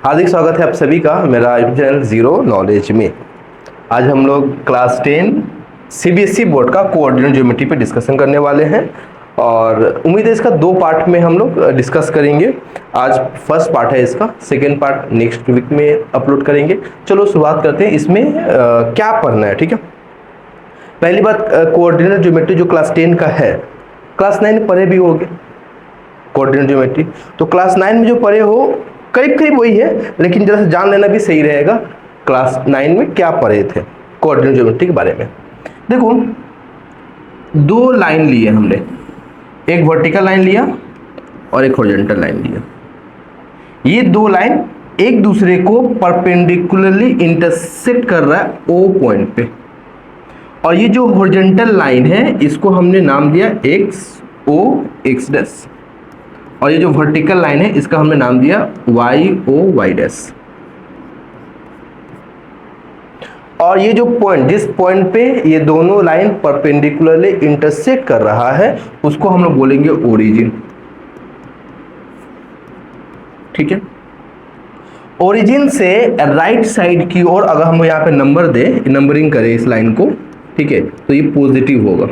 हार्दिक स्वागत है आप सभी का मेरा यूट्यूब चैनल जीरो नॉलेज में। आज हम लोग क्लास 10 सीबीएसई बोर्ड का कोऑर्डिनेट ज्योमेट्री पे डिस्कशन करने वाले हैं और उम्मीद है इसका दो पार्ट में हम लोग डिस्कस करेंगे। आज फर्स्ट पार्ट है इसका, सेकेंड पार्ट नेक्स्ट वीक में अपलोड करेंगे। चलो शुरुआत करते हैं, इसमें क्या पढ़ना है। ठीक है, पहली बात, कोऑर्डिनेट ज्योमेट्री जो क्लास 10 का है, क्लास 9 पढ़े भी होगे कोऑर्डिनेट ज्योमेट्री, तो क्लास 9 में जो पढ़े हो करीब करीब वही है, लेकिन जरा जान लेना भी सही रहेगा क्लास 9 में क्या पढ़े थे कोऑर्डिनेट ज्योमेट्री के बारे में। देखो, दो लाइन लिए हमने, एक वर्टिकल लाइन लिया और एक हॉरिजॉन्टल लाइन लिया। ये दो लाइन एक दूसरे को परपेंडिकुलरली इंटरसेक्ट कर रहा है ओ पॉइंट पे, और ये जो हॉरिजॉन्टल लाइन है इसको हमने नाम दिया एक्स ओ एक्स डैश, और ये जो वर्टिकल लाइन है इसका हमने नाम दिया वाई ओ वाई डैश। और ये जो पॉइंट, जिस पॉइंट पे ये दोनों लाइन परपेंडिकुलरली इंटरसेक्ट कर रहा है उसको हम लोग बोलेंगे ओरिजिन। ठीक है, ओरिजिन से राइट साइड की ओर अगर हम यहाँ पे नंबर दें, नंबरिंग करें इस लाइन को, ठीक है, तो ये पॉजिटिव होगा,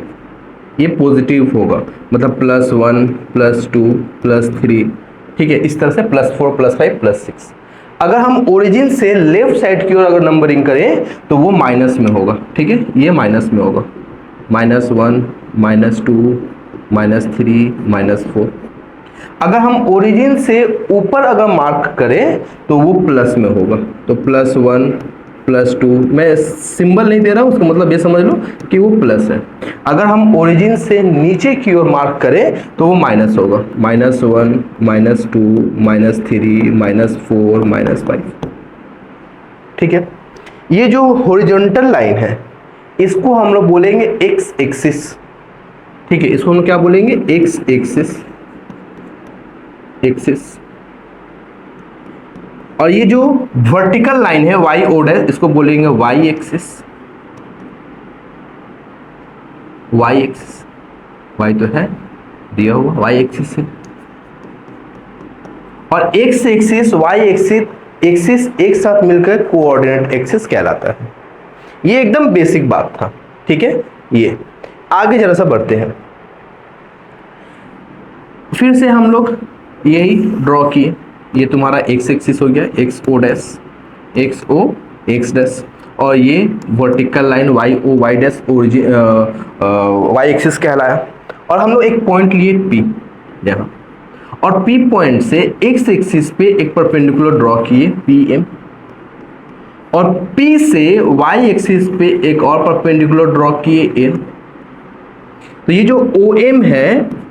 ये पॉजिटिव होगा, मतलब +1 +2 +3, ठीक है, इस तरह से +4 +5 +6। अगर हम ओरिजिन से लेफ्ट साइड की ओर अगर नंबरिंग करें तो वो माइनस में होगा। ठीक है, ये माइनस में होगा, -1 -2 -3 -4। अगर हम ओरिजिन से ऊपर अगर मार्क करें तो वो प्लस में होगा, तो +1 +2, मैं सिंबल नहीं दे रहा हूँ, उसका मतलब ये समझ लो कि वो प्लस है। अगर हम ओरिजिन से नीचे की ओर मार्क करें तो वो माइनस होगा, -1 -2 -3 -4 -5। ठीक है, ये जो हॉरिजॉन्टल लाइन है इसको हम लोग बोलेंगे एक्स एक्सिस। ठीक है, इसको हम लोग क्या बोलेंगे, एक्स एक्सिस, एक्सिस। और ये जो वर्टिकल लाइन है वाई ओ डैश, इसको बोलेंगे Y axis, Y axis, Y तो है दिया हुआ, वाई एक्सिस है। और X axis Y axis axis एक साथ मिलकर कोऑर्डिनेट एक्सिस कहलाता है। ये एकदम बेसिक बात था। ठीक है, ये आगे जरा सा बढ़ते हैं। फिर से हम लोग यही ड्रॉ किए, ये तुम्हारा एक्स एक्सिस हो गया, X O dash, X O X dash, और ये vertical line Y O Y dash Y axis कहलाया। और हम लोग एक पॉइंट लिए पी यहाँ, और पी पॉइंट से एक्स एक्सिस पे एक परपेंडिकुलर ड्रॉ किए पी एम, और पी से वाई एक्सिस पे एक और परपेंडिकुलर ड्रॉ किए एन। तो ये जो ओ एम है,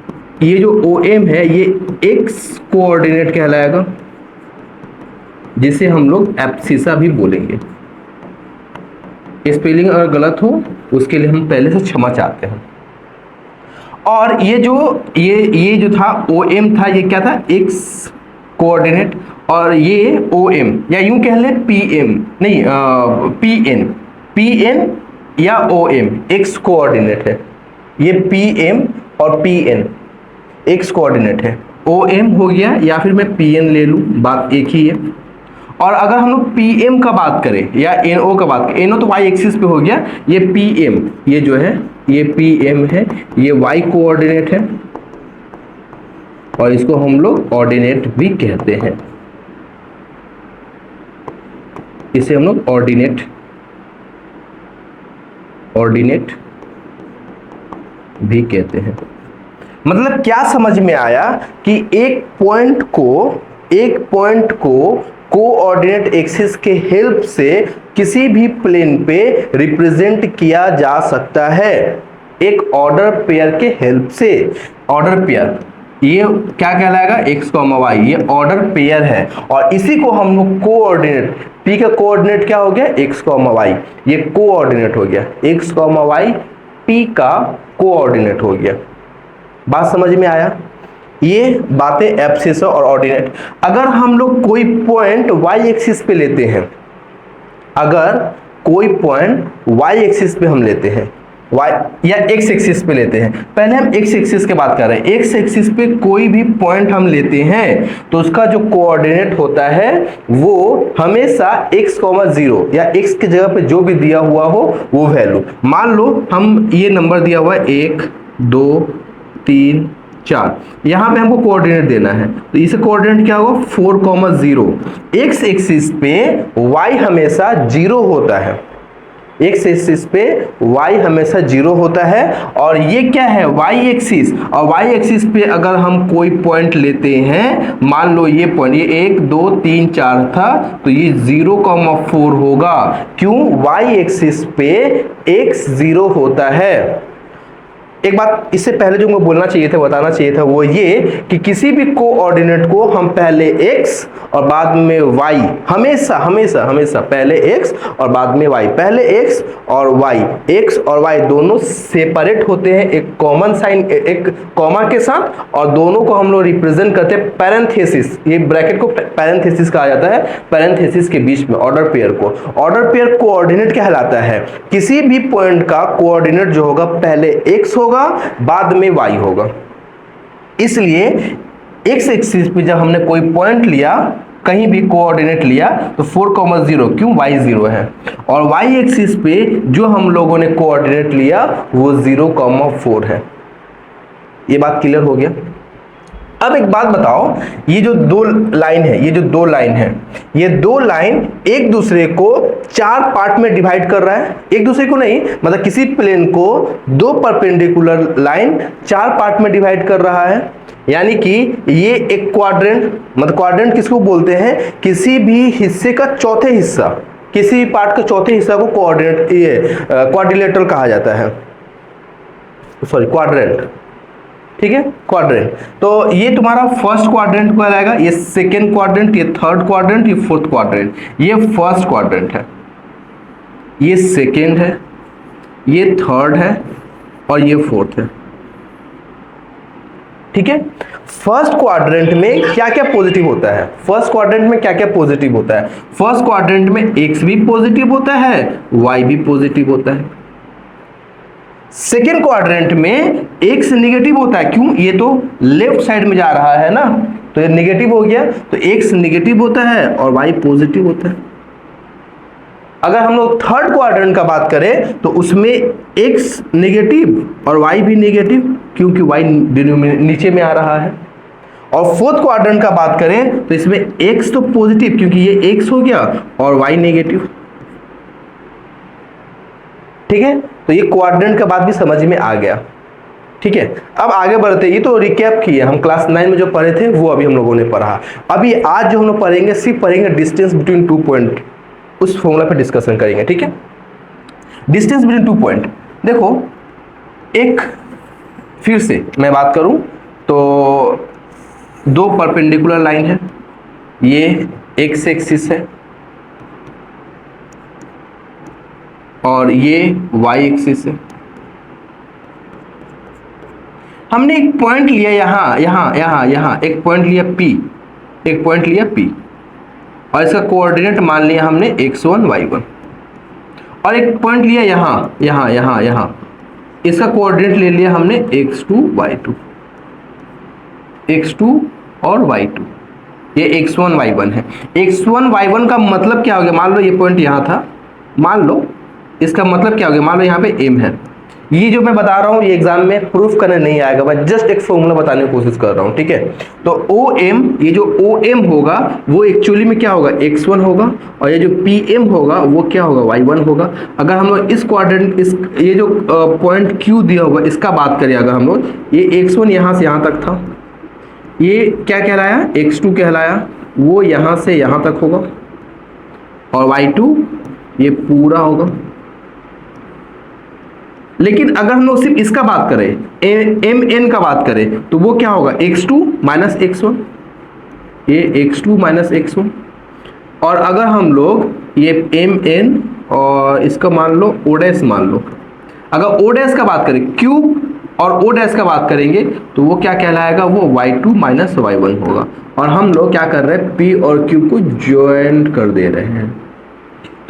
ये जो ओ एम है ये एक्स कोऑर्डिनेट कहलाएगा, जिसे हम लोग एब्सिसा भी बोलेंगे। स्पेलिंग अगर गलत हो उसके लिए हम पहले से क्षमा चाहते हैं। और ये जो था ओ एम था, ये क्या था, एक्स कोऑर्डिनेट, और ये ओ एम या यूं कह लें पी एम, नहीं पी एन या ओ एम एक्स कोऑर्डिनेट है। ये पी एम और पी एन एक्स कोऑर्डिनेट है, ओ एम हो गया या फिर मैं पी एन ले लूँ, बात एक ही है। और अगर हम लोग पी एम का बात करें या एन ओ का बात करें, एन ओ तो वाई एक्सिस पे हो गया, ये पी एम, ये जो है ये पी एम है, ये वाई कोऑर्डिनेट है, और इसको हम लोग ऑर्डिनेट भी कहते हैं, इसे हम लोग ऑर्डिनेट भी कहते हैं। मतलब क्या समझ में आया कि एक पॉइंट को कोऑर्डिनेट एक्सिस के हेल्प से किसी भी प्लेन पे रिप्रेजेंट किया जा सकता है, एक ऑर्डर पेयर के हेल्प से। ऑर्डर पेयर ये क्या कहलाएगा, एक्स कॉमा वाई, ये ऑर्डर पेयर है, और इसी को हम लोग कोऑर्डिनेट, पी का कोऑर्डिनेट क्या हो गया, एक्स कॉमा वाई, ये कोऑर्डिनेट हो गया, एक्स कॉमा वाई पी का कोऑर्डिनेट हो गया। बात समझ में आया? ये बातें एब्सिसा और ऑर्डिनेट। अगर हम लोग कोई पॉइंट वाई एक्सिस पे लेते हैं, अगर कोई पॉइंट वाई एक्सिस पे हम लेते हैं, वाई या एक्स एक्सिस पे लेते हैं। पहले हम एक्स एक्सिस की बात कर रहे हैं। एक्स एक्सिस पे कोई भी पॉइंट हम लेते हैं तो उसका जो कोऑर्डिनेट होता है वो हमेशा x, 0 या x की जगह पे जो भी दिया हुआ हो वो वैल्यू। मान लो हम ये नंबर दिया हुआ है 1 2 3 4, यहां पे हमको कोऑर्डिनेट देना है तो इसे कोऑर्डिनेट क्या होगा 4, 0। एक्स एक्सिस पे y हमेशा 0 होता है, एक्स एक्सिस पे y हमेशा 0 होता है। और ये क्या है y एक्सिस, और y एक्सिस पे अगर हम कोई पॉइंट लेते हैं, मान लो ये पॉइंट ये 1 2 3 4 था तो ये 0,4 होगा। क्यों? y एक्सिस पे x 0 होता है। एक बात इससे पहले जो मैं बोलना चाहिए था, बताना चाहिए था, वो ये कि किसी भी कोऑर्डिनेट को हम पहले x और बाद में y, हमेशा हमेशा हमेशा पहले x और बाद में y, पहले x और y, x और y दोनों सेपरेट होते हैं एक कॉमन साइन, एक कॉमा के साथ, और दोनों को हम लोग रिप्रेजेंट करते हैं पैरेंथेसिस। ये ब्रैकेट को पैरेंथेसिस कहा जाता है, पैरेंथेसिस के बीच में ऑर्डर पेयर को। ऑर्डर पेयर कोऑर्डिनेट कहलाता है। किसी भी पॉइंट का कोऑर्डिनेट जो होगा पहले x होगा बाद में y होगा। इसलिए x एक्सिस पे जब हमने कोई पॉइंट लिया, कहीं भी कोऑर्डिनेट लिया तो 4,0, क्यों? y 0 है। और y एक्सिस पे जो हम लोगों ने कोऑर्डिनेट लिया वो 0,4 है। ये बात क्लियर हो गया? अब एक बात बताओ, ये जो दो लाइन है, ये जो दो लाइन है, ये दो लाइन एक दूसरे को 4 पार्ट में डिवाइड कर रहा है। एक दूसरे को नहीं, मतलब किसी प्लेन को दो परपेंडिकुलर लाइन 4 पार्ट में डिवाइड कर रहा है। यानी कि ये एक क्वाड्रेंट, मतलब क्वाड्रेंट किसको बोलते हैं? किसी भी हिस्से का चौथे हिस्सा, किसी भी पार्ट के चौथे हिस्सा को कोऑर्डिनेट, ये क्वाड्रिलेटरल कहा जाता है, सॉरी क्वाड्रेंट। ठीक है, क्वाड्रेंट। तो ये तुम्हारा फर्स्ट क्वाड्रेंट कहलाएगा, ये सेकेंड क्वाड्रेंट, ये थर्ड क्वाड्रेंट, ये फोर्थ क्वाड्रेंट। ये फर्स्ट क्वाड्रेंट है, ये सेकेंड है, ये थर्ड है और ये फोर्थ है। ठीक है, फर्स्ट क्वाड्रेंट में क्या क्या पॉजिटिव होता है? फर्स्ट क्वाड्रेंट में क्या क्या पॉजिटिव होता है? फर्स्ट क्वाड्रेंट में x भी पॉजिटिव होता है, y भी पॉजिटिव होता है। सेकेंड क्वाड्रेंट में x निगेटिव होता है, क्यों? ये तो लेफ्ट साइड में जा रहा है ना, तो ये निगेटिव हो गया, तो x निगेटिव होता है और y पॉजिटिव होता है। अगर हम लोग थर्ड क्वाड्रेंट का बात करें तो उसमें x निगेटिव और y भी निगेटिव, क्योंकि y नीचे में आ रहा है। और फोर्थ क्वाड्रेंट का बात करें तो इसमें x तो पॉजिटिव, क्योंकि ये x हो गया, और y नेगेटिव। ठीक है, तो ये क्वाड्रेंट का बात भी समझ में आ गया। ठीक है, अब आगे बढ़ते हैं। ये तो रिकैप किए हम, क्लास 9 में जो पढ़े थे वो अभी हम लोगों ने पढ़ा। अभी आज जो हम लोग पढ़ेंगे, सिर्फ पढ़ेंगे डिस्टेंस बिटवीन 2 पॉइंट, उस फॉर्मूला पे डिस्कशन करेंगे। ठीक है, डिस्टेंस बिटवीन 2 पॉइंट। देखो, एक फिर से मैं बात करूं तो दो परपेंडिकुलर लाइन है, ये एक्स एक्सिस है और ये y एक्सिस है। हमने एक पॉइंट लिया यहां एक पॉइंट लिया P, एक पॉइंट लिया P, और इसका कोऑर्डिनेट मान लिया हमने x1 y1, और एक पॉइंट लिया यहां इसका कोऑर्डिनेट ले लिया हमने x2 y2, x2 और y2, ये x1 y1 है। x1 y1 का मतलब क्या हो गया? मान लो ये पॉइंट यहां था, मान लो इसका मतलब क्या हो गया? मान लो यहाँ पे m है। ये जो मैं बता रहा हूँ ये एग्जाम में प्रूफ करने नहीं आएगा, मैं जस्ट एक फॉर्मूला बताने की कोशिश कर रहा हूँ। ठीक है, तो OM, ये जो OM होगा वो एक्चुअली में क्या होगा? x1 होगा, और ये जो PM होगा वो क्या होगा? y1 होगा। अगर हम लोग इस क्वाड्रेंट, इस ये जो पॉइंट Q दिया होगा इसका बात करें, अगर हम लोग, ये x1 यहाँ से यहाँ तक था, ये क्या कहलाया? x2 कहलाया, वो यहाँ से यहाँ तक होगा, और y2 ये पूरा होगा। लेकिन अगर हम लोग सिर्फ इसका बात करें, mn का बात करें, तो वो क्या होगा? x2 माइनस x1, ये x2 माइनस x1। और अगर हम लोग ये mn और इसका मान लो o' मान लो, अगर o' का बात करें, q और o' का बात करेंगे तो वो क्या कहलाएगा? वो y2 माइनस y1 होगा। और हम लोग क्या कर रहे हैं? p और q को ज्वाइंट कर दे रहे हैं।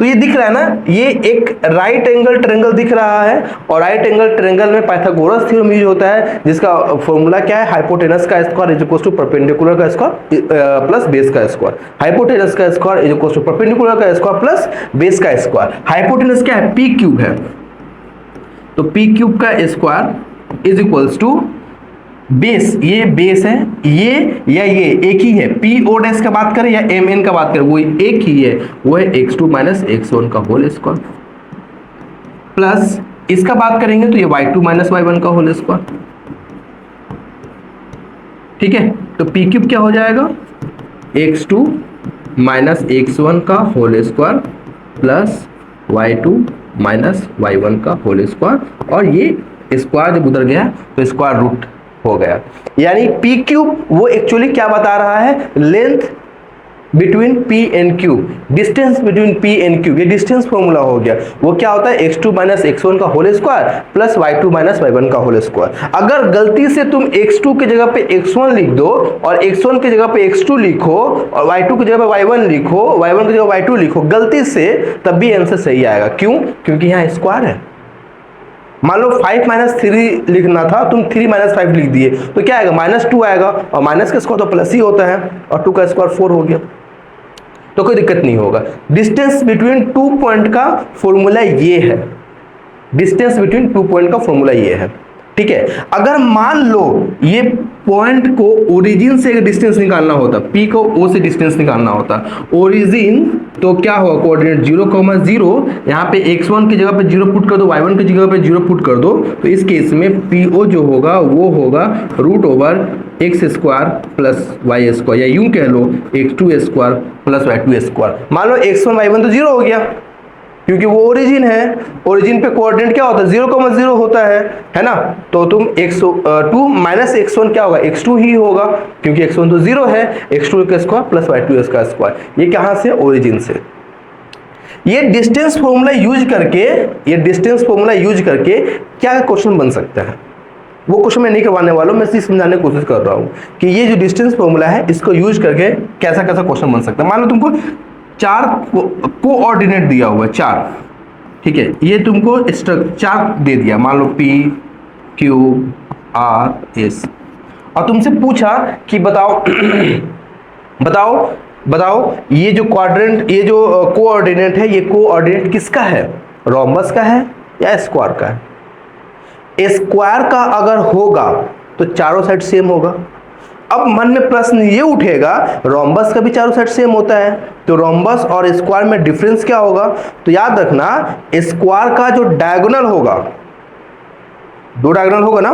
तो ये दिख रहा है ना, ये एक राइट एंगल ट्रायंगल दिख रहा है, और राइट एंगल ट्रायंगल में पाइथागोरस थ्योरम यूज होता है, जिसका फॉर्मूला क्या है, हाइपोटेनस का square is equal to perpendicular का स्क्वायर प्लस बेस का स्क्वायर। हाइपोटेनस का square is equal to perpendicular का स्क्वायर प्लस बेस का स्क्वायर। हाइपोटेनस क्या है, पी क्यूब है, तो पी क्यूब का square is equals to base, ये बेस है, ये या ये एक ही है, पी ओ डैश का बात करें या एम एन का बात करें, वो एक ही है, वो है x2 माइनस x1 का होल स्क्वायर, प्लस इसका बात करेंगे तो ये y2 माइनस y1 का होल स्क्वायर। ठीक है, तो पी क्यूब क्या हो जाएगा, x2 माइनस x1 का whole square plus y2 minus y1 का होल स्क्वायर, और ये स्क्वायर जब उधर गया तो स्क्वायर रूट हो गया। यानी पी क्यूब वो एक्चुअली क्या बता रहा है, length between P and cube, distance between P and cube, ये डिस्टेंस फॉर्मूला हो गया। वो क्या होता है, x2 माइनस x1 का whole square plus y2 minus y1 का होल स्क्वायर। अगर गलती से तुम x2 की जगह पे x1 लिख दो और x1 की जगह पे x2 लिखो और y2 की जगह पे y1 लिखो, y1 की जगह y2 लिखो गलती से, तब भी आंसर सही आएगा। क्यों, क्योंकि यहाँ स्क्वायर है। मान लो 5 माइनस 3 लिखना था, तुम 3 माइनस 5 लिख दिए, तो क्या आएगा, -2 आएगा, और माइनस का स्क्वायर तो प्लस ही होता है, और 2 का स्क्वायर 4 हो गया, तो कोई दिक्कत नहीं होगा। डिस्टेंस बिटवीन 2 पॉइंट का फॉर्मूला ये है, डिस्टेंस बिटवीन 2 पॉइंट का फॉर्मूला ये है। ठीक है, अगर मान लो ये पॉइंट को ओरिजिन से डिस्टेंस निकालना होता, पी को ओ से डिस्टेंस निकालना होता, ओरिजिन तो क्या होगा, कोऑर्डिनेट 0,0, यहाँ पे x1 की जगह पे 0 पुट कर दो, y1 की जगह पे 0 पुट कर दो, तो इस केस में पी ओ जो होगा वो होगा √x² प्लस y स्क्वायर, या यूं कह लो x2² प्लस y2 स्क्वायर। मान लो x1 y1 तो 0 हो गया, क्योंकि वो ओरिजिन है, ओरिजिन पे कोऑर्डिनेट क्या होता है, 0,0 होता है ना, तो तुम x2 माइनस x1 क्या होगा, x2 ही होगा, क्योंकि x1 तो 0 है, x2 का स्क्वायर प्लस y2 का स्क्वायर। ये कहां से, ओरिजिन से। ये डिस्टेंस फॉर्मूला यूज करके, ये डिस्टेंस फॉर्मूला यूज करके क्या क्वेश्चन बन सकता है, वो क्वेश्चन मैं नहीं करवाने वाला हूं, मैं सिर्फ समझाने की कोशिश कर रहा हूं कि ये जो डिस्टेंस फॉर्मूला है इसको यूज करके कैसा कैसा क्वेश्चन बन सकता है। मान लो तुमको 4 कोऑर्डिनेट दिया हुआ है, 4, ठीक है, ये तुमको चार दे दिया, मान लो P Q R S, और तुमसे पूछा कि बताओ बताओ बताओ ये जो क्वाड्रेंट, ये जो कोऑर्डिनेट है, ये कोऑर्डिनेट किसका है, रोम्बस का है या स्क्वायर का है। स्क्वायर का अगर होगा तो चारों साइड सेम होगा। अब मन में प्रश्न ये उठेगा, रोम्बस का भी चारों साइड सेम होता है, तो रोम्बस और स्क्वायर में डिफरेंस क्या होगा, तो याद रखना स्क्वायर का जो डायगोनल होगा, 2 डायगोनल होगा ना,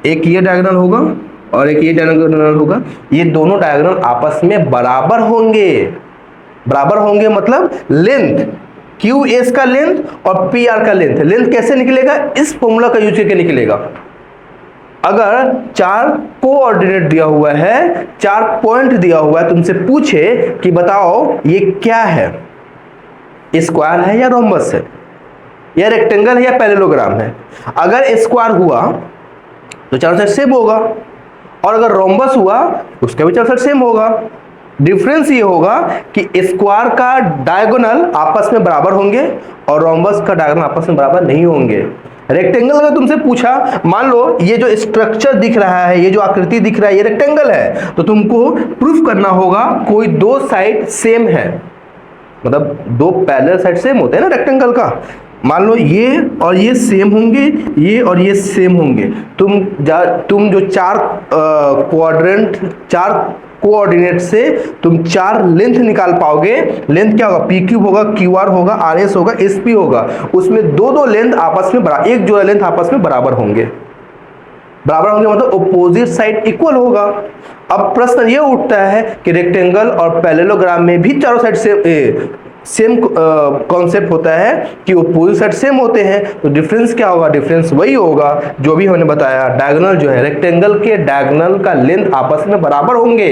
एक ये डायगोनल होगा और एक ये डायगोनल होगा, ये दोनों डायगोनल आपस में बराबर होंगे। बराबर होंगे मतलब लेंथ QS का लेंथ और PR का लेंथ, लेंथ कैसे निकलेगा, इस फॉर्मूला का यूज करके निकलेगा। अगर 4 कोऑर्डिनेट दिया हुआ है, 4 पॉइंट दिया हुआ है, तुमसे पूछे कि बताओ ये क्या है, स्क्वायर है या रोम्बस है, या रेक्टेंगल है या पैरेललोग्राम है। अगर स्क्वायर हुआ तो चारों साइड सेम होगा, और अगर रोम्बस हुआ तो उसका भी चारों साइड सेम होगा। डिफरेंस ये होगा कि स्क्वायर का डायगोनल आपस में बराबर होंगे और रोम्बस का डायगोनल आपस में बराबर नहीं होंगे। रेक्टेंगल अगर तुमसे पूछा, मान लो ये जो स्ट्रक्चर दिख रहा है, ये जो आकृति दिख रहा है, ये रेक्टेंगल है, तो तुमको प्रूफ करना होगा कोई 2 साइड सेम है, मतलब 2 पैरेलल साइड सेम होते हैं ना रेक्टेंगल का। मान लो ये और ये सेम होंगे, ये और ये सेम होंगे, तुम जो 4 क्वाड्रेंट, 4 कोऑर्डिनेट से तुम 4 लेंथ निकाल पाओगे। लेंथ क्या होगा, PQ होगा, QR होगा, RS होगा, SP होगा, उसमें 2 लेंथ आपस में बराबर, एक जोड़ा लेंथ आपस में बराबर होंगे। बराबर होंगे मतलब ऑपोजिट साइड इक्वल होगा। अब प्रश्न ये उठता है कि रेक्टेंगल और पैरेललोग्राम में भी चारों साइड सेम कॉन्सेप्ट होता है कि ऑपोजिट साइड सेम होते हैं, तो डिफरेंस क्या होगा, डिफरेंस वही होगा जो भी हमने बताया, डायगोनल जो है, रेक्टेंगल के डायगोनल का लेंथ आपस में बराबर होंगे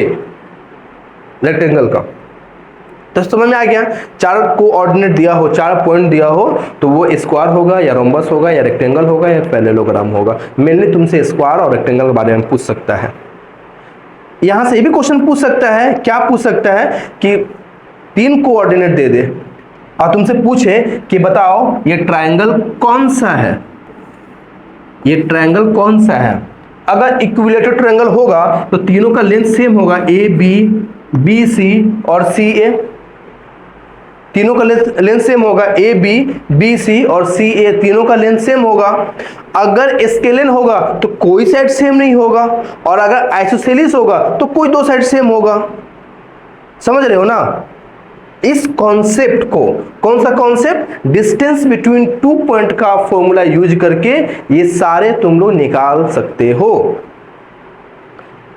रेक्टेंगल का। तो समझ में आ गया, 4 कोऑर्डिनेट दिया हो, 4 पॉइंट दिया हो, तो वो स्क्वायर होगा या रोम्बस होगा या रेक्टेंगल होगा या पैरेललोग्राम होगा। मेनली तुमसे स्क्वायर और रेक्टेंगल के बारे में पूछ सकता है। यहां से ये भी क्वेश्चन पूछ सकता है, क्या पूछ सकता है कि 3 कोऑर्डिनेट दे दे, और तुमसे पूछे कि बताओ ये ट्रायंगल कौन सा है, ये ट्रायंगल कौन सा है। अगर इक्विलेटरल ट्रायंगल होगा तो तीनों का लेंथ सेम होगा, ए बी, बी सी और सी ए। तीनों का लेंथ सेम होगा, ए बी, बी सी और सी ए, तीनों का लेंथ सेम होगा। अगर स्केलिन होगा तो कोई साइड सेम नहीं होगा, और अगर आइसोसेलिस होगा तो कोई दो साइड सेम होगा। समझ रहे हो ना इस कॉन्सेप्ट को। कौन सा concept, distance between two point का फॉर्मूला यूज करके ये सारे तुम लोग निकाल सकते हो।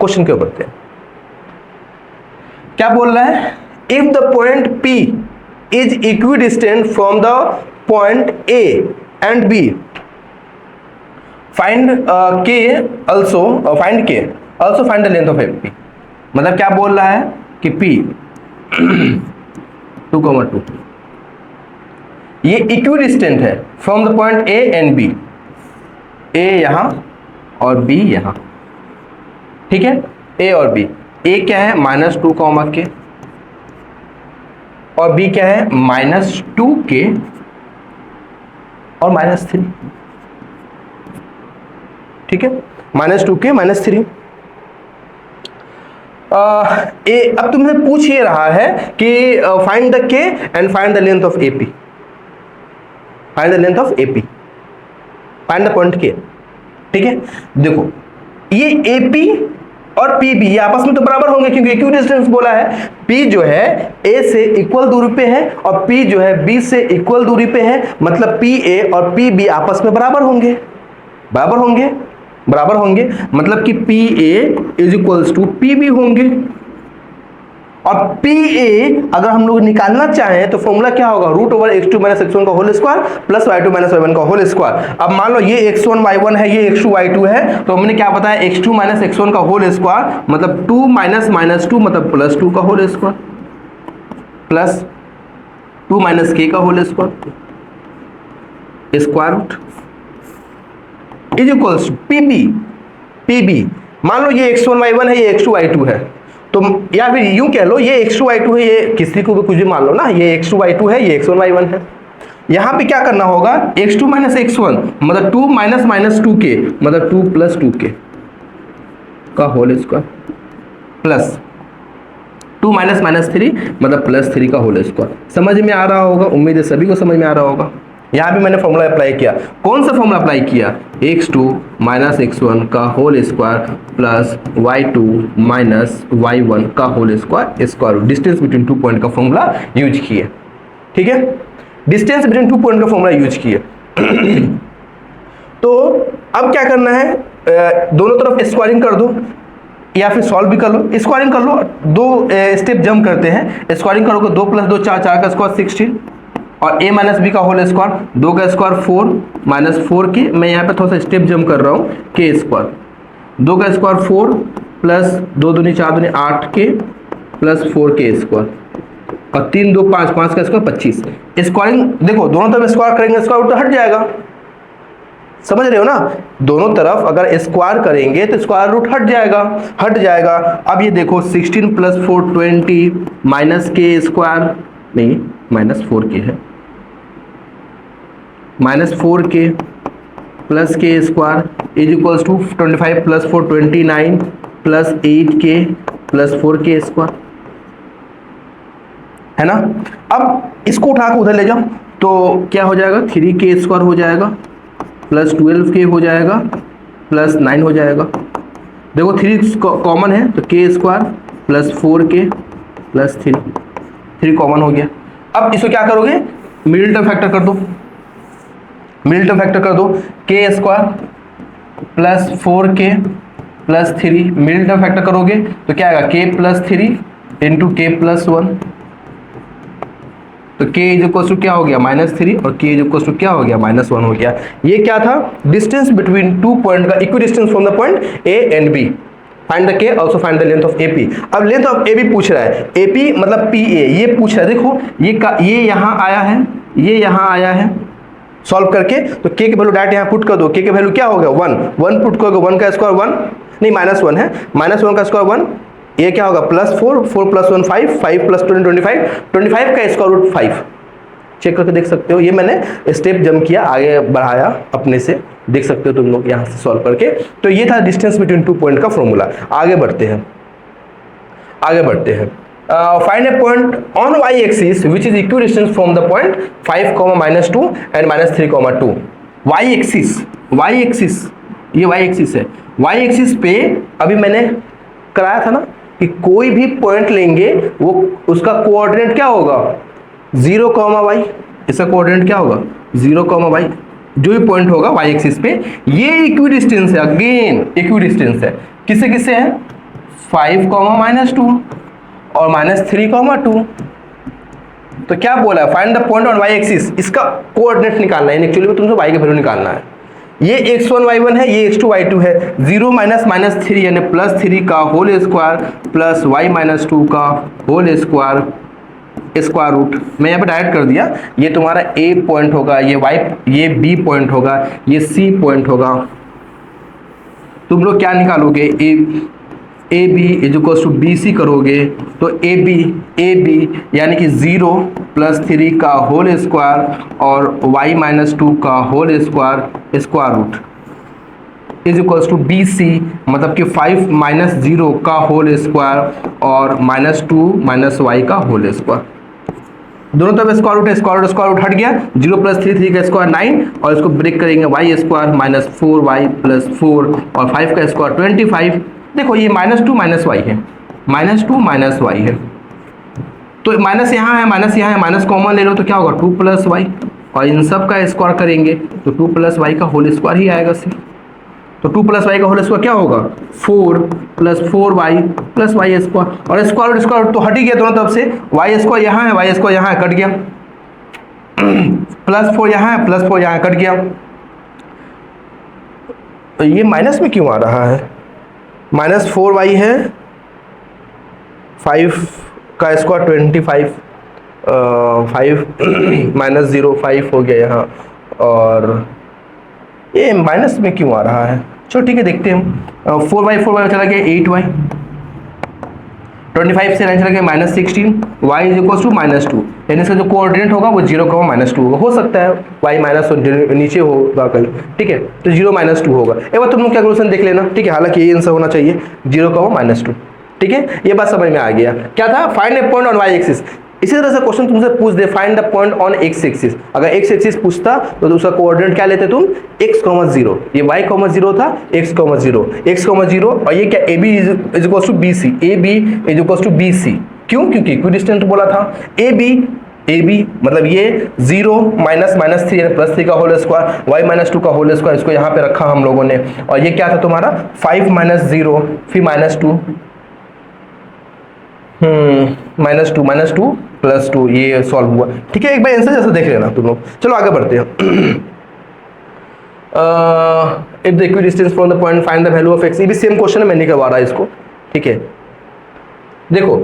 क्वेश्चन के ऊपर क्या बोल रहा है, if the point P is equidistant from the point A and B, find K also find the length of AP। मतलब क्या बोल रहा है कि P 2,2 ये इक्विडिस्टेंट है from the point A and B, A यहां और B यहां, ठीक है। A और B, A क्या है -2, और B क्या है -2K और -3, ठीक है, -2K -3। अब तुमसे पूछ ये रहा है कि find the K and find the length of AP, find the length of AP, find the point K, ठीक है। देखो ये AP और PB ये आपस में तो बराबर होंगे क्योंकि इक्विडिस्टेंस बोला है। P जो है A से इक्वल दूरी पे है और P जो है B से इक्वल दूरी पे है, मतलब PA और PB आपस में बराबर होंगे, बराबर होंगे, बराबर होंगे, मतलब कि PA is equals to PB होंगे। और PA अगर हम लोग निकालना चाहें तो फॉर्मूला क्या होगा, √x2 - x1 का whole square plus y2 - y1 का होल स्क्वायर। अब मान लो ये x1 y1 है, ये x2 y2 है, तो हमने क्या बताया, x2 - x1 का होल स्क्वायर मतलब 2 - -2 मतलब +2 का होल स्क्वायर प्लस 2 - k का whole square root is equals PB। मान लो ये x1 y1 है, ये x2 y2 है, तो या फिर यूं कह लो ये x2 y2 है, ये किसी को भी कुछ भी मान लो ना, ये x2 y2 है, ये x1 y1 है। यहां पे क्या करना होगा, x2 - x1 मतलब 2 - -2k मतलब 2 + 2k का होल स्क्वायर प्लस 2 - -3 मतलब +3 का होल स्क्वायर। समझ में आ रहा होगा, उम्मीद है सभी को समझ में आ रहा होगा। यहां भी मैंने फॉर्मूला अप्लाई किया, कौन सा फॉर्मूला अप्लाई किया, x2 - x1 का whole square plus y2 - y1 का whole square, distance between two point का फॉर्मूला यूज किए, ठीक है, डिस्टेंस बिटवीन टू पॉइंट का फॉर्मूला यूज किए। तो अब क्या करना है, दोनों तरफ स्क्वायरिंग कर दो या फिर सॉल्व भी कर लो, स्क्वायरिंग कर लो, दो स्टेप जंप करते हैं, स्क्वायरिंग करोगे 2 + 2 4, 4 का स्क्वायर 16 और a - b का होल स्क्वायर, 2 का स्क्वायर 4 -4k, मैं यहाँ पे थोड़ा सा स्टेप जंप कर रहा हूँ, k स्क्वायर, 2 का स्क्वायर 4 प्लस 2 दूनी 4 दूनी 8k प्लस 4k स्क्वायर और 3 2 5, 5 का स्क्वायर 25। स्क्वायरिंग देखो दोनों तरफ स्क्वायर करेंगे, स्क्वायर रूट तो हट जाएगा, समझ रहे हो ना, दोनों तरफ अगर स्क्वायर करेंगे तो स्क्वायर रूट हट जाएगा। अब ये देखो 16 + 4 20 -k स्क्वायर नहीं -4k है, -4k plus k square is equals to 25 + 4 29 plus 8k plus 4k square, है ना। अब इसको उठा के उधर ले जाओ तो क्या हो जाएगा, 3k स्क्वायर हो जाएगा प्लस 12k हो जाएगा प्लस 9 हो जाएगा। देखो 3 कॉमन है तो k square plus 4k plus 3 common हो गया। अब इसको क्या करोगे, मिडिल टर्म फैक्टर कर दो, मिडिल टर्म फैक्टर कर दो, k square plus 4k plus 3, middle term factor करोगे तो क्या आएगा, k + 3 इंटू k + 1, तो k इज इक्वल टू क्या हो गया -3 और k इज इक्वल टू क्या हो गया -1 हो गया। ये क्या था, डिस्टेंस बिटवीन टू पॉइंट का equidistance from the point a and b। Find the k, also find the length of AP। अब लेंथ ऑफ AB पूछ रहा है, AP मतलब PA ये पूछ रहा है। देखो ये यहाँ आया है, ये यहाँ आया है, सॉल्व करके तो k की वैल्यू डायरेक्ट यहाँ पुट कर दो, k की वैल्यू क्या हो गया 1 पुट करोगे, 1 का स्क्वायर 1 नहीं -1 है, -1 का स्क्वायर 1, ये क्या होगा +4 4 + 1 5 5 + 20 25 25 का स्क्वायर रूट 5 चेक करके देख सकते हो। ये मैंने स्टेप जंप किया, आगे बढ़ाया अपने से, देख सकते हो तुम लोग यहाँ से सॉल्व करके। तो ये था डिस्टेंस बिटवीन 2 पॉइंट का फॉर्मूला। आगे बढ़ते हैं, आगे बढ़ते हैं। Find a point on y axis which is equi distance from the point 5, -2 and -3, 2। y axis, y axis, ये y एक्सिस है। y एक्सिस पे अभी मैंने कराया था ना कि कोई भी पॉइंट लेंगे वो उसका कोऑर्डिनेट क्या होगा, 0, y। इसका कोऑर्डिनेट क्या होगा, 0, y। जो भी पॉइंट होगा y एक्सिस पे, ये इक्वी डिस्टेंस है, अगेन इक्वी डिस्टेंस है। किससे किससे है, 5, -2 और -3, 2। तो क्या बोला है, find the point on y axis, इसका कोऑर्डिनेट निकालना है। एक्चुअली में तुमसे y की वैल्यू निकालना है। ये x1 y1 है, ये x2 y2 है। 0 -3 यानी +3 का होल स्क्वायर प्लस y -2 का होल स्क्वायर स्क्वायर रूट। मैं यहाँ पे डायरेक्ट कर दिया। ये तुम्हारा a पॉइंट होगा, ये b पॉइंट होगा, ये c पॉइंट होगा। तुम लोग क्या निकालोगे, A B is equal to B C करोगे तो ए बी यानी कि 0 +3 का होल स्क्वायर और y -2 का whole square square root is equal to B C, मतलब कि 5 - 0 का होल स्क्वायर और -2 - y का होल स्क्वायर। दोनों तरफ स्क्वायर रूट हट गया। 0 + 3, 3 का स्क्वायर 9 और इसको ब्रेक करेंगे y स्क्वायर -4y + 4 और 5 का स्क्वायर 25। देखो ये -2 - y है, -2 - y है, तो माइनस यहाँ है, माइनस यहाँ है, माइनस कॉमन ले लो तो क्या होगा 2 + y और इन सब का स्क्वायर करेंगे तो 2 + y का होल स्क्वायर ही आएगा सिर्फ। तो 2 + y का होल स्क्वायर क्या होगा, 4 + 4y + y स्क्वायर और स्क्वायर तो हट ही गया दोनों तरफ से। y स्क्वायर यहाँ है, y स्क्वायर यहाँ है, कट गया। +4 यहाँ है, +4 यहाँ कट गया। तो ये माइनस में क्यों आ रहा है, -4y है, 5 का स्क्वायर 25, 5 -0 5 हो गया यहाँ, और ये माइनस में क्यों आ रहा है। चलो ठीक है, देखते हैं हम। 4y चला गया 8y, 25 से 9 चला गया -16, y इज इक्वल टू -2, यानी इसका जो कोऑर्डिनेट होगा वो 0, -2 होगा। हो सकता है y माइनस नीचे होगा कहीं, ठीक है, तो 0 -2 होगा। एक बार तुम लोग कैलकुलेशन देख लेना, ठीक है, हालांकि ये आंसर होना चाहिए 0, -2, ठीक है। ये बात समझ में आ गया। क्या था, find a point on y axis. इसी तरह से क्वेश्चन तुमसे पूछ दे, find the point on x axis. अगर x एक्सिस पूछता तो उसका कोऑर्डिनेट क्या लेते तुम, x, 0। ये y, 0 था, x, 0 और ये क्या ab is equal to bc, ab is equal to bc। क्यों, क्योंकि इक्विडिस्टेंट बोला था। ab मतलब ये 0 -3 यानी +3 का होल स्क्वायर, y -2 का होल स्क्वायर, इसको यहाँ पे रखा हम लोगों ने। और ये क्या था तुम्हारा 5 - 0 फिर -2 -2 + 2, ये सॉल्व हुआ, ठीक है। एक बार आंसर जैसा देख लेना तुम लोग। चलो आगे बढ़ते हैं। If the equidistance from the point find the value of x, ये भी सेम क्वेश्चन है, मैं नहीं करवा रहा इसको, ठीक है। देखो,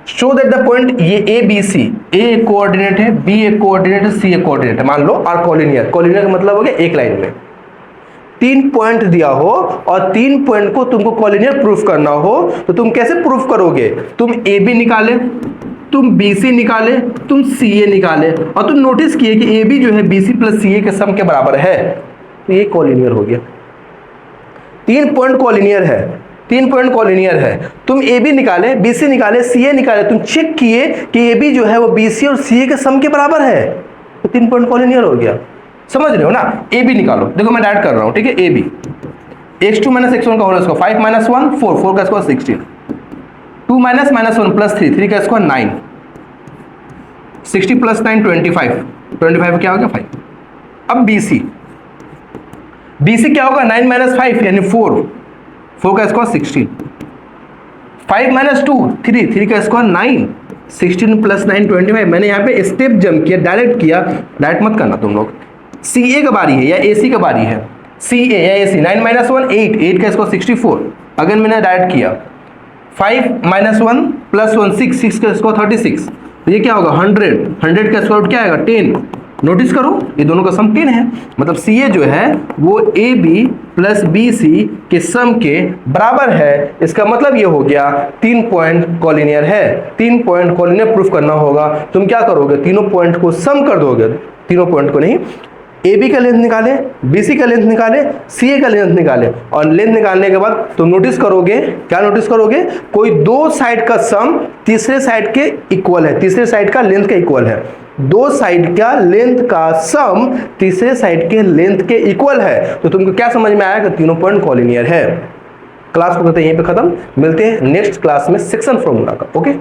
शो दैट द पॉइंट ये ए बी सी, ए एक कोऑर्डिनेट है, बी एक कोऑर्डिनेट है, सी एक कोऑर्डिनेट है, मान लो आर कोलिनियर। कोलिनियर का मतलब हो गया एक लाइन में 3 पॉइंट दिया हो और 3 पॉइंट को तुमको कोलिनियर प्रूफ करना हो तो तुम कैसे प्रूफ करोगे, तुम ए बी निकाले, तुम बी सी निकाले, तुम सी ए निकाले और तुम नोटिस किए कि ए बी जो है बी सी + सी ए के सम के बराबर है, तो ये कोलिनियर हो गया। 3 पॉइंट कोलिनियर है, 3 पॉइंट कोलिनियर है। तुम ए बी निकाले, बी सी निकाले, सी ए निकाले, तुम चेक किए कि ए बी जो है वो बी सी और सी ए के सम के बराबर है, तो 3 पॉइंट कोलिनियर हो गया। समझ रहे हो ना। ए बी निकालो, देखो मैं डायरेक्ट कर रहा हूं, ठीक है। ए बी x2 - x1 का होल स्क्वायर 5 - 1 4, 4 का स्क्वायर 16, 2 - -1 + 3, 3 का स्क्वायर 9, 60 + 9 25, 25 क्या हो गया 5। अब बी सी क्या होगा 9 - 5 यानी 4, 4 का स्क्वायर 16, 5 - 2 3, 3 का स्क्वायर 9, 16 + 9 25। मैंने यहाँ पे स्टेप जंप किया, डायरेक्ट किया, डायरेक्ट मत करना तुम लोग। सी ए का बारी है या ए सी का बारी है, सी ए या ए सी। 9 - 1 8, 8 का स्क्वायर 64, अगर मैंने डायरेक्ट किया। 5 - 1 + 1 6, 6 का स्क्वायर 36, तो ये क्या होगा 100, 100 का स्क्वायर रूट क्या आएगा 10, नोटिस करो ये दोनों का सम 10 है, मतलब सी ए जो है वो A B plus B C के सम के बराबर है। इसका मतलब ये हो गया 3 पॉइंट कॉलिनियर है। 3 पॉइंट कॉलिनियर प्रूफ करना होगा, तुम क्या करोगे, तीनों पॉइंट को सम कर दोगे, तीनों पॉइंट को नहीं, ए बी का लेंथ निकाले, बी सी का लेंथ निकाले, सी ए का लेंथ निकाले, और लेंथ निकालने के बाद तुम नोटिस करोगे, क्या नोटिस करोगे, कोई दो साइड का सम तीसरे साइड के इक्वल है, तीसरे साइड का लेंथ के इक्वल है। दो साइड का लेंथ का सम तीसरे साइड के लेंथ के इक्वल है, तो तुमको क्या समझ में आया कि तीनों पॉइंट कॉलिनियर है। क्लास को करते हैं यहीं पे खत्म, मिलते हैं नेक्स्ट क्लास में सेक्शन फॉर्मूला का। ओके।